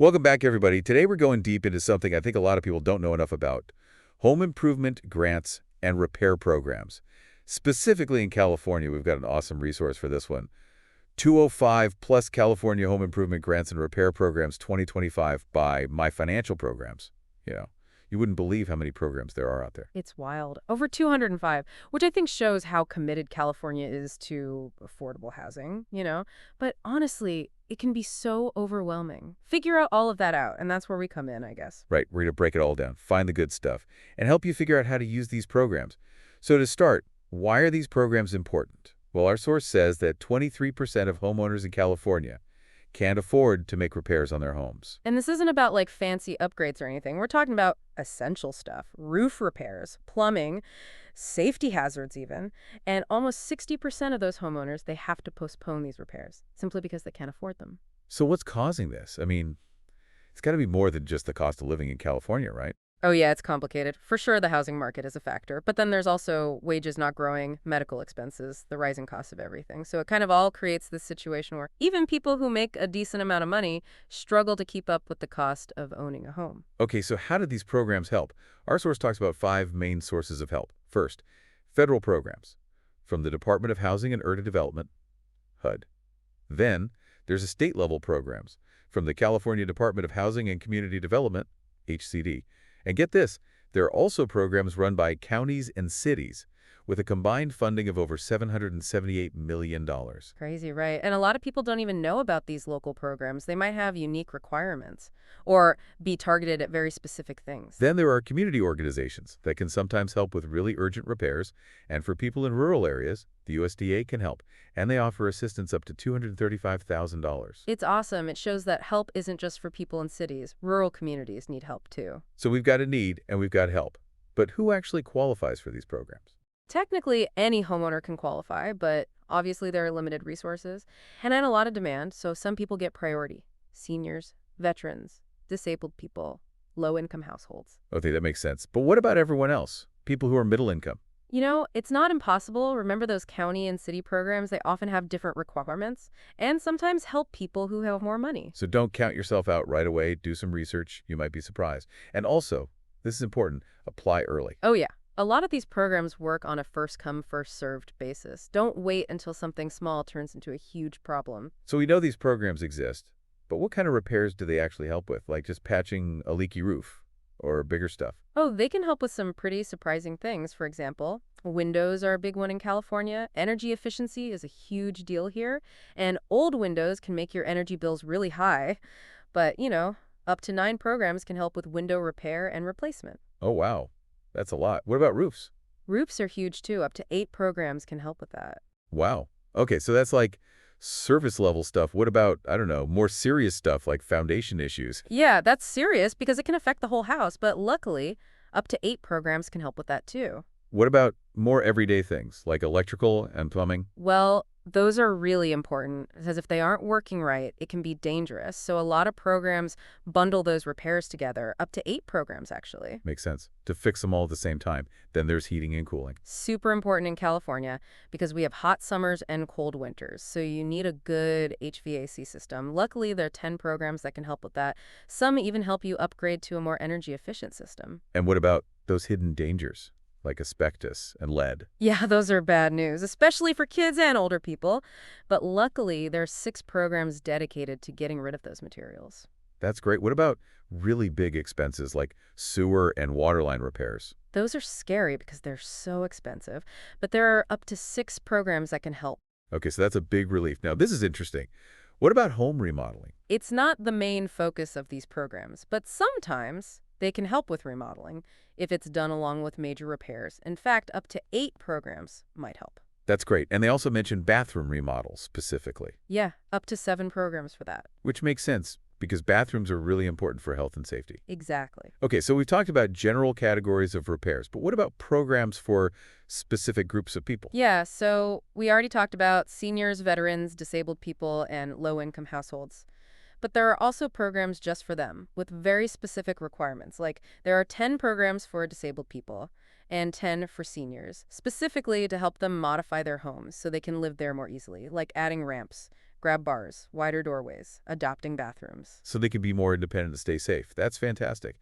Welcome back, everybody. Today we're going deep into something I think a lot of people don't know enough about: home improvement grants and repair programs. Specifically in California, we've got an awesome resource for this one. 205 plus California Home Improvement Grants and Repair Programs 2025 by My Financial Programs. You know, you wouldn't believe how many programs there are out there. It's wild. Over 205, which I think shows how committed California is to affordable housing. But honestly, it can be so overwhelming. Figure out all of that out, and that's where we come in, I guess. Right, we're going to break it all down, find the good stuff, and help you figure out how to use these programs. So to start, why are these programs important? Well, our source says that 23% of homeowners in California can't afford to make repairs on their homes. And this isn't about like fancy upgrades or anything. We're talking about essential stuff: roof repairs, plumbing, safety hazards even. And almost 60% of those homeowners, they have to postpone these repairs simply because they can't afford them. So what's causing this? I mean, it's got to be more than just the cost of living in California, right? Oh yeah, it's complicated. For sure, the housing market is a factor. But then there's also wages not growing, medical expenses, the rising cost of everything. So it kind of all creates this situation where even people who make a decent amount of money struggle to keep up with the cost of owning a home. Okay, so how do these programs help? Our source talks about five main sources of help. First, federal programs from the Department of Housing and Urban Development, HUD. Then, there's state-level programs from the California Department of Housing and Community Development, HCD. And get this, there are also programs run by counties and cities with a combined funding of over $778 million. Crazy, right? And a lot of people don't even know about these local programs. They might have unique requirements or be targeted at very specific things. Then there are community organizations that can sometimes help with really urgent repairs, and for people in rural areas, the USDA can help, and they offer assistance up to $235,000. It's awesome. It shows that help isn't just for people in cities. Rural communities need help too. So we've got a need and we've got help. But who actually qualifies for these programs? Technically, any homeowner can qualify, but obviously there are limited resources and a lot of demand, so some people get priority: seniors, veterans, disabled people, low-income households. Okay, that makes sense. But what about everyone else? People who are middle income? It's not impossible. Remember those county and city programs? They often have different requirements and sometimes help people who have more money. So don't count yourself out right away. Do some research. You might be surprised. And also, this is important, apply early. Oh, yeah. A lot of these programs work on a first-come, first-served basis. Don't wait until something small turns into a huge problem. So we know these programs exist, but what kind of repairs do they actually help with? Like just patching a leaky roof or bigger stuff? Oh, they can help with some pretty surprising things. For example, windows are a big one in California. Energy efficiency is a huge deal here. And old windows can make your energy bills really high. But up to 9 programs can help with window repair and replacement. Oh, wow. That's a lot. What about roofs? Roofs are huge too. Up to 8 programs can help with that. Wow. Okay, so that's like surface level stuff. What about, I don't know, more serious stuff like foundation issues? Yeah, that's serious because it can affect the whole house. But luckily, up to 8 programs can help with that too. What about more everyday things like electrical and plumbing? Well, those are really important because if they aren't working right, it can be dangerous. So a lot of programs bundle those repairs together, up to 8 programs actually. Makes sense. To fix them all at the same time. Then there's heating and cooling. Super important in California because we have hot summers and cold winters. So you need a good HVAC system. Luckily, there are 10 programs that can help with that. Some even help you upgrade to a more energy efficient system. And what about those hidden dangers like asbestos and lead? Yeah, those are bad news, especially for kids and older people. But luckily, there are 6 programs dedicated to getting rid of those materials. That's great. What about really big expenses like sewer and water line repairs? Those are scary because they're so expensive. But there are up to 6 programs that can help. Okay, so that's a big relief. Now, this is interesting. What about home remodeling? It's not the main focus of these programs, but sometimes they can help with remodeling if it's done along with major repairs. In fact, up to 8 programs might help. That's great. And they also mentioned bathroom remodels specifically, Yeah, up to 7 programs for that. which makes sense because bathrooms are really important for health and safety. Exactly. Okay, so we've talked about general categories of repairs, but what about programs for specific groups of people? Yeah, so we already talked about seniors, veterans, disabled people, and low-income households. But there are also programs just for them with very specific requirements. Like there are 10 programs for disabled people and 10 for seniors, specifically to help them modify their homes so they can live there more easily, like adding ramps, grab bars, wider doorways, adapting bathrooms. So they can be more independent and stay safe. That's fantastic.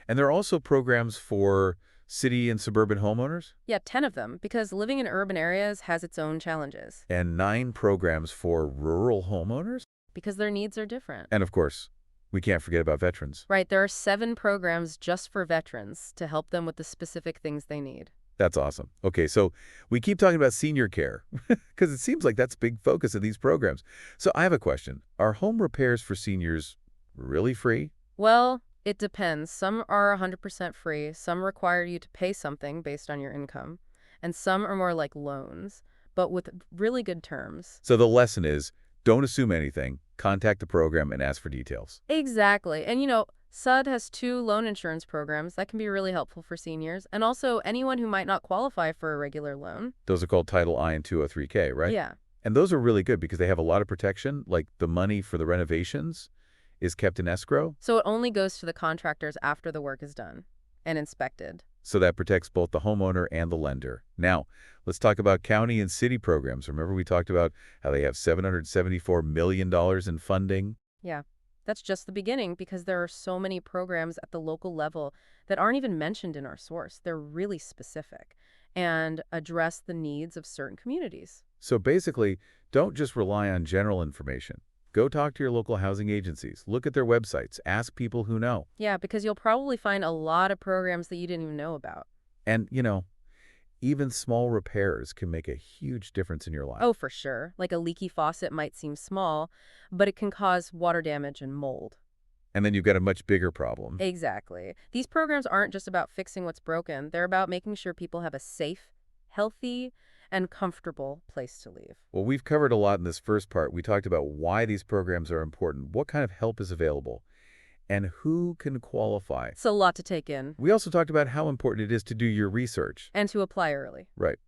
And there are also programs for city and suburban homeowners, Yeah, 10 of them, because living in urban areas has its own challenges, and 9 programs for rural homeowners. because their needs are different. And of course, we can't forget about veterans. Right, there are 7 programs just for veterans to help them with the specific things they need. That's awesome. Okay, so we keep talking about senior care because it seems like that's a big focus of these programs. So I have a question. Are home repairs for seniors really free? Well, it depends. Some are 100% free, some require you to pay something based on your income, and some are more like loans, but with really good terms. So the lesson is, don't assume anything. Contact the program and ask for details. Exactly. And SUD has 2 loan insurance programs that can be really helpful for seniors, and also anyone who might not qualify for a regular loan. Those are called Title I and 203K, right? Yeah. And those are really good because they have a lot of protection, like the money for the renovations is kept in escrow. So it only goes to the contractors after the work is done and inspected. So that protects both the homeowner and the lender. Now, let's talk about county and city programs. Remember we talked about how they have $774 million in funding? Yeah. That's just the beginning because there are so many programs at the local level that aren't even mentioned in our source. They're really specific and address the needs of certain communities. So basically, don't just rely on general information. Go talk to your local housing agencies. Look at their websites. Ask people who know. Yeah, because you'll probably find a lot of programs that you didn't even know about. And, even small repairs can make a huge difference in your life. Oh, for sure. Like a leaky faucet might seem small, but it can cause water damage and mold. And then you've got a much bigger problem. Exactly. These programs aren't just about fixing what's broken. They're about making sure people have a safe, healthy, and comfortable place to live. Well, we've covered a lot in this first part. We talked about why these programs are important, what kind of help is available, and who can qualify. It's a lot to take in. We also talked about how important it is to do your research. And to apply early. Right.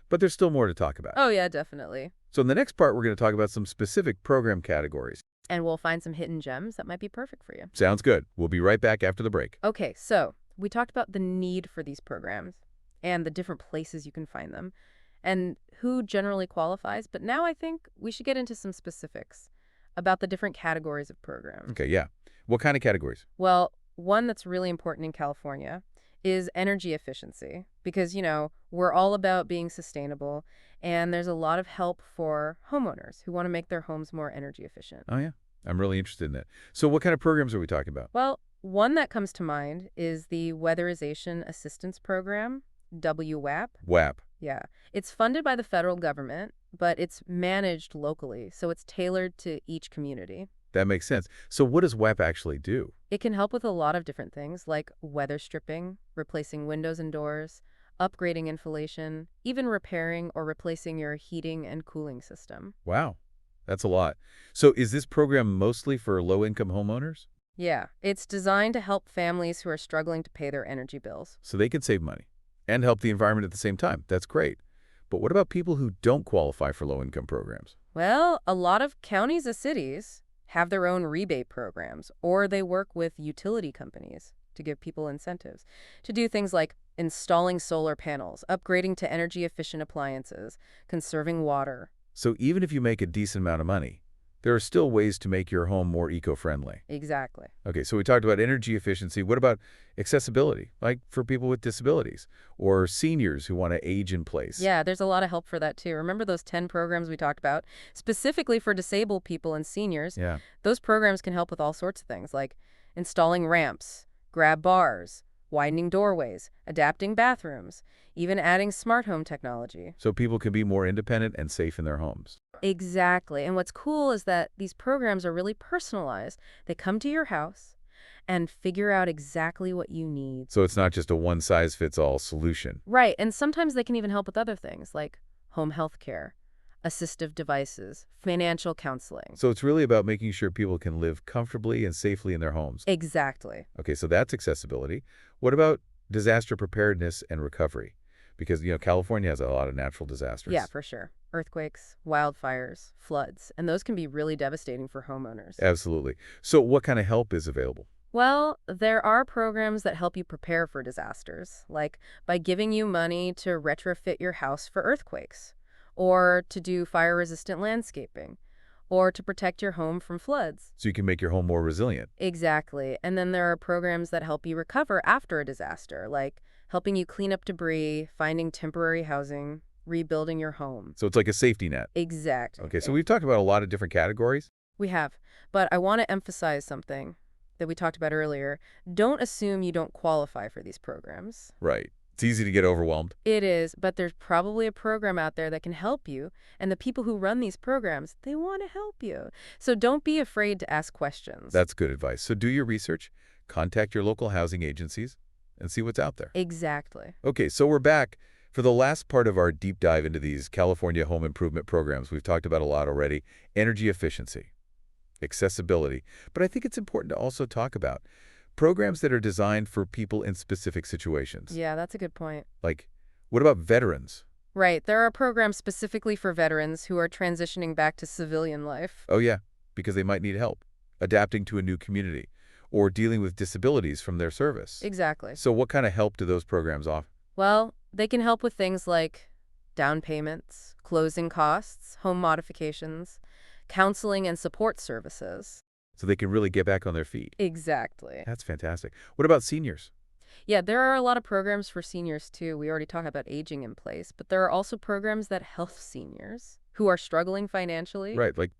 But there's still more to talk about. Oh, yeah, definitely. So in the next part, we're going to talk about some specific program categories. And we'll find some hidden gems that might be perfect for you. Sounds good. We'll be right back after the break. Okay, so we talked about the need for these programs and the different places you can find them and who generally qualifies. But now I think we should get into some specifics about the different categories of programs. Okay, yeah. What kind of categories? Well, one that's really important in California is energy efficiency because, we're all about being sustainable and there's a lot of help for homeowners who want to make their homes more energy efficient. Oh, yeah. I'm really interested in that. So what kind of programs are we talking about? Well, one that comes to mind is the Weatherization Assistance Program, WWAP. WAP. Yeah. It's funded by the federal government, but it's managed locally, so it's tailored to each community. That makes sense. So what does WAP actually do? It can help with a lot of different things, like weather stripping, replacing windows and doors, upgrading insulation, even repairing or replacing your heating and cooling system. Wow. That's a lot. So is this program mostly for low-income homeowners? Yeah, it's designed to help families who are struggling to pay their energy bills. So they can save money and help the environment at the same time. That's great. But what about people who don't qualify for low-income programs? Well, a lot of counties and cities have their own rebate programs, or they work with utility companies to give people incentives to do things like installing solar panels, upgrading to energy-efficient appliances, conserving water. So even if you make a decent amount of money, there are still ways to make your home more eco-friendly. Exactly. Okay, so we talked about energy efficiency. What about accessibility, like for people with disabilities or seniors who want to age in place? Yeah, there's a lot of help for that too. Remember those 10 programs we talked about? Specifically for disabled people and seniors, Yeah. those programs can help with all sorts of things like installing ramps, grab bars, widening doorways, adapting bathrooms, even adding smart home technology. So people can be more independent and safe in their homes. Exactly. And what's cool is that these programs are really personalized. They come to your house and figure out exactly what you need. So it's not just a one-size-fits-all solution. Right. And sometimes they can even help with other things like home health care, assistive devices, financial counseling. So it's really about making sure people can live comfortably and safely in their homes. Exactly. Okay, so that's accessibility. What about disaster preparedness and recovery? Because, California has a lot of natural disasters. Yeah, for sure. Earthquakes, wildfires, floods, and those can be really devastating for homeowners. Absolutely. So what kind of help is available? Well, there are programs that help you prepare for disasters, like by giving you money to retrofit your house for earthquakes, or to do fire-resistant landscaping, or to protect your home from floods. So you can make your home more resilient. Exactly. And then there are programs that help you recover after a disaster, like helping you clean up debris, finding temporary housing, rebuilding your home. So it's like a safety net. Exactly. Okay, so we've talked about a lot of different categories. We have. But I want to emphasize something that we talked about earlier. Don't assume you don't qualify for these programs. Right. It's easy to get overwhelmed. It is, but there's probably a program out there that can help you, and the people who run these programs, they want to help you. So don't be afraid to ask questions. That's good advice. So do your research, contact your local housing agencies, and see what's out there. Exactly. Okay, so we're back for the last part of our deep dive into these California home improvement programs. We've talked about a lot already. Energy efficiency, accessibility. But I think it's important to also talk about programs that are designed for people in specific situations. Yeah, that's a good point. Like, what about veterans? Right. There are programs specifically for veterans who are transitioning back to civilian life. Oh yeah, because they might need help adapting to a new community or dealing with disabilities from their service. Exactly. So what kind of help do those programs offer? Well, they can help with things like down payments, closing costs, home modifications, counseling and support services. So they can really get back on their feet. Exactly. That's fantastic. What about seniors? Yeah, there are a lot of programs for seniors too. We already talked about aging in place, but there are also programs that help seniors who are struggling financially. Right, like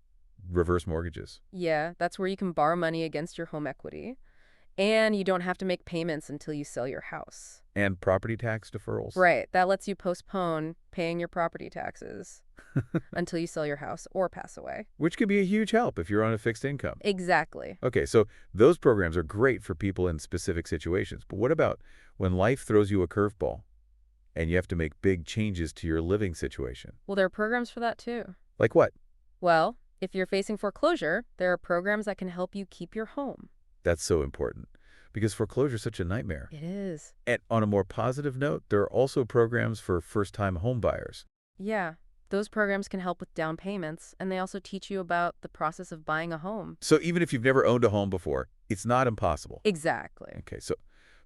reverse mortgages. Yeah, that's where you can borrow money against your home equity, and you don't have to make payments until you sell your house. And property tax deferrals. Right, that lets you postpone paying your property taxes until you sell your house or pass away. Which could be a huge help if you're on a fixed income. Exactly. Okay, so those programs are great for people in specific situations. But what about when life throws you a curveball and you have to make big changes to your living situation? Well, there are programs for that too. Like what? Well, if you're facing foreclosure, there are programs that can help you keep your home. That's so important because foreclosure is such a nightmare. It is. And on a more positive note, there are also programs for first-time home buyers. Yeah, those programs can help with down payments, and they also teach you about the process of buying a home. So even if you've never owned a home before, it's not impossible. Exactly. Okay, so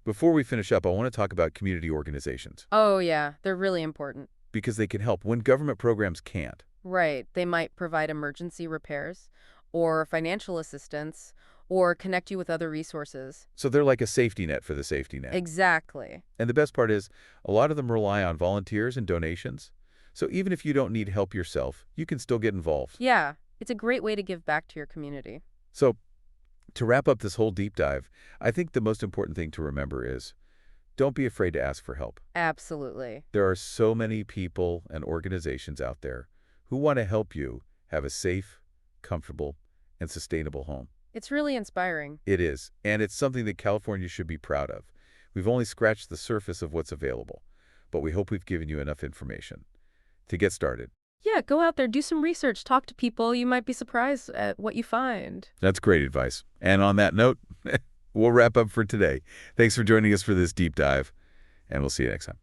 before we finish up, I want to talk about community organizations Oh, yeah, they're really important. because they can help when government programs can't. Right. They might provide emergency repairs or financial assistance or connect you with other resources. So they're like a safety net for the safety net. Exactly. And the best part is, a lot of them rely on volunteers and donations. So even if you don't need help yourself, you can still get involved. Yeah, it's a great way to give back to your community. So to wrap up this whole deep dive, I think the most important thing to remember is don't be afraid to ask for help. Absolutely. There are so many people and organizations out there who want to help you have a safe, comfortable, and sustainable home. It's really inspiring. It is, and it's something that California should be proud of. We've only scratched the surface of what's available, but we hope we've given you enough information to get started. Yeah, go out there, do some research, talk to people. You might be surprised at what you find. That's great advice. And on that note, we'll wrap up for today. Thanks for joining us for this deep dive, and we'll see you next time.